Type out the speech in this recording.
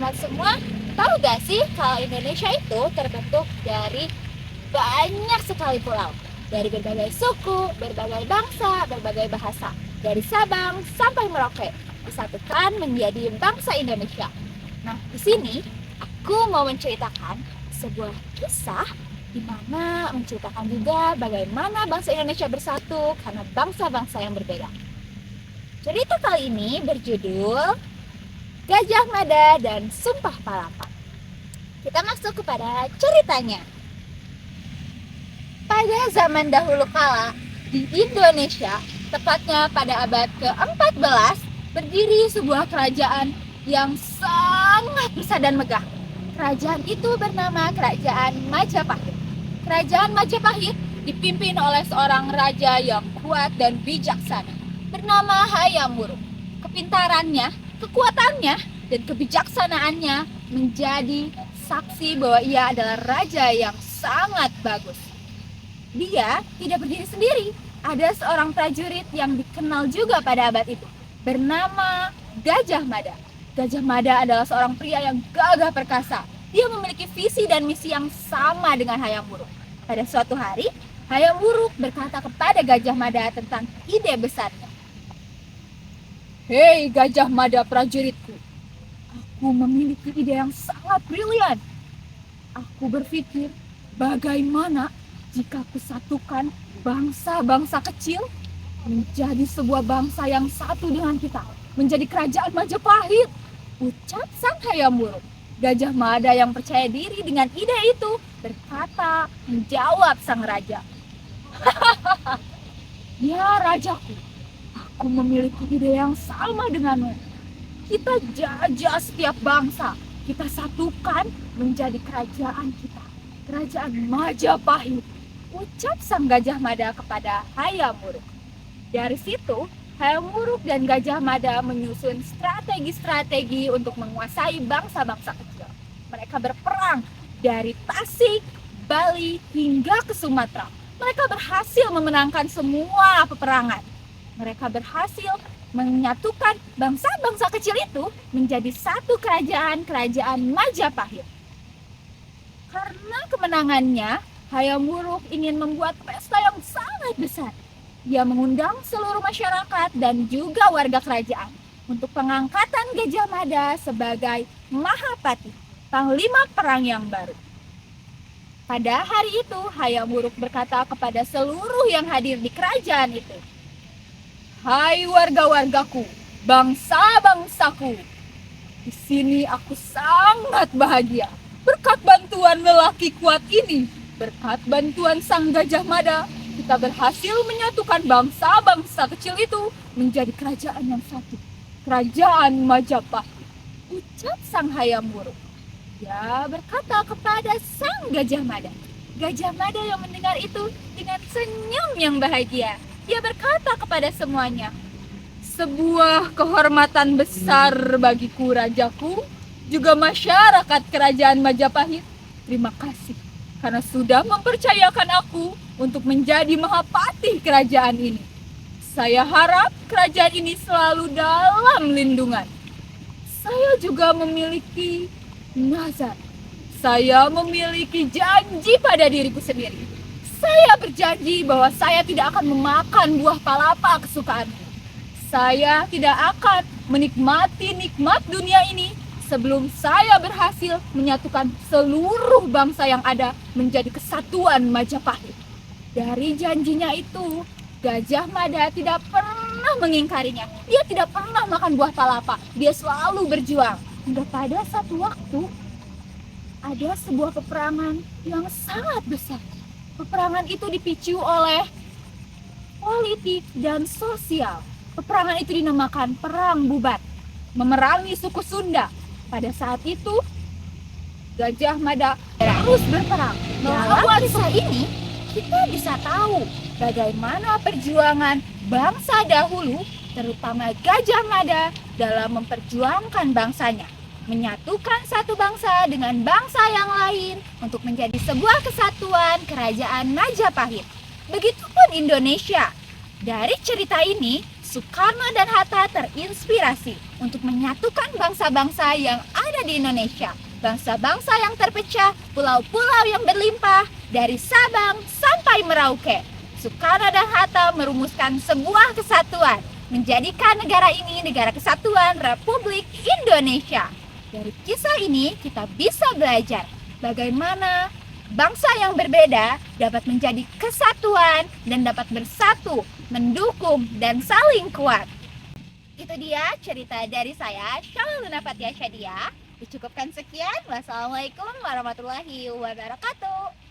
teman-teman semua, tahu gak sih kalau Indonesia itu terbentuk dari banyak sekali pulau, dari berbagai suku, berbagai bangsa, berbagai bahasa, dari Sabang sampai Merauke disatukan menjadi bangsa Indonesia. Nah, di sini aku mau menceritakan sebuah kisah di mana menceritakan juga bagaimana bangsa Indonesia bersatu karena bangsa-bangsa yang berbeda. Cerita kali ini berjudul Gajah Mada dan Sumpah Palapa. Kita masuk kepada ceritanya. Pada zaman dahulu kala, di Indonesia, tepatnya pada abad ke-14, berdiri sebuah kerajaan yang sangat besar dan megah. Kerajaan itu bernama Kerajaan Majapahit. Kerajaan Majapahit dipimpin oleh seorang raja yang kuat dan bijaksana, bernama Hayam Wuruk. Kepintarannya, kekuatannya, dan kebijaksanaannya menjadi saksi bahwa ia adalah raja yang sangat bagus. Dia tidak berdiri sendiri. Ada seorang prajurit yang dikenal juga pada abad itu, bernama Gajah Mada. Gajah Mada adalah seorang pria yang gagah perkasa. Dia memiliki visi dan misi yang sama dengan Hayam Wuruk. Pada suatu hari, Hayam Wuruk berkata kepada Gajah Mada tentang ide besarnya. "Hei Gajah Mada prajuritku, aku memiliki ide yang sangat brilian. Aku berpikir bagaimana jika kusatukan bangsa-bangsa kecil menjadi sebuah bangsa yang satu dengan kita, menjadi kerajaan Majapahit," ucap sang Hayam Wuruk. Gajah Mada yang percaya diri dengan ide itu berkata, menjawab sang raja, "Ya rajaku, aku memiliki ide yang sama denganmu. Kita jajah setiap bangsa, kita satukan menjadi kerajaan kita, kerajaan Majapahit," ucap sang Gajah Mada kepada Hayam Wuruk. Dari situ, Hayam Wuruk dan Gajah Mada menyusun strategi-strategi untuk menguasai bangsa-bangsa kecil. Mereka berperang dari Tasik, Bali, hingga ke Sumatera. Mereka berhasil memenangkan semua peperangan. Mereka berhasil menyatukan bangsa-bangsa kecil itu menjadi satu kerajaan Majapahit. Karena kemenangannya, Hayam Wuruk ingin membuat pesta yang sangat besar. Ia mengundang seluruh masyarakat dan juga warga kerajaan untuk pengangkatan Gajah Mada sebagai Mahapati, Panglima Perang yang baru. Pada hari itu, Hayam Wuruk berkata kepada seluruh yang hadir di kerajaan itu, "Hai warga-wargaku, bangsa-bangsaku, di sini aku sangat bahagia. Berkat bantuan lelaki kuat ini, berkat bantuan sang Gajah Mada, kita berhasil menyatukan bangsa-bangsa kecil itu menjadi kerajaan yang satu, kerajaan Majapahit," ucap sang Hayam Wuruk. Dia berkata kepada sang Gajah Mada. Gajah Mada yang mendengar itu dengan senyum yang bahagia. Dia berkata kepada semuanya, "Sebuah kehormatan besar bagiku rajaku, juga masyarakat kerajaan Majapahit. Terima kasih karena sudah mempercayakan aku untuk menjadi Mahapati kerajaan ini. Saya harap kerajaan ini selalu dalam lindungan. Saya juga memiliki nazar. Saya memiliki janji pada diriku sendiri. Saya berjanji bahwa saya tidak akan memakan buah palapa kesukaanku. Saya tidak akan menikmati nikmat dunia ini sebelum saya berhasil menyatukan seluruh bangsa yang ada menjadi kesatuan Majapahit." Dari janjinya itu, Gajah Mada tidak pernah mengingkarinya. Dia tidak pernah makan buah palapa. Dia selalu berjuang. Hingga pada satu waktu, ada sebuah peperangan yang sangat besar. Peperangan itu dipicu oleh politik dan sosial. Peperangan itu dinamakan Perang Bubat, memerangi suku Sunda. Pada saat itu, Gajah Mada terus berperang. Dalam kisah ini, kita bisa tahu bagaimana perjuangan bangsa dahulu, terutama Gajah Mada, dalam memperjuangkan bangsanya, menyatukan satu bangsa dengan bangsa yang lain untuk menjadi sebuah kesatuan kerajaan Majapahit. Begitupun Indonesia. Dari cerita ini, Soekarno dan Hatta terinspirasi untuk menyatukan bangsa-bangsa yang ada di Indonesia. Bangsa-bangsa yang terpecah, pulau-pulau yang berlimpah, dari Sabang sampai Merauke. Soekarno dan Hatta merumuskan sebuah kesatuan, menjadikan negara ini negara kesatuan Republik Indonesia. Dari kisah ini kita bisa belajar bagaimana bangsa yang berbeda dapat menjadi kesatuan dan dapat bersatu, mendukung, dan saling kuat. Itu dia cerita dari saya, Syahla Luna Fathia Syadia. Dicukupkan sekian. Wassalamualaikum warahmatullahi wabarakatuh.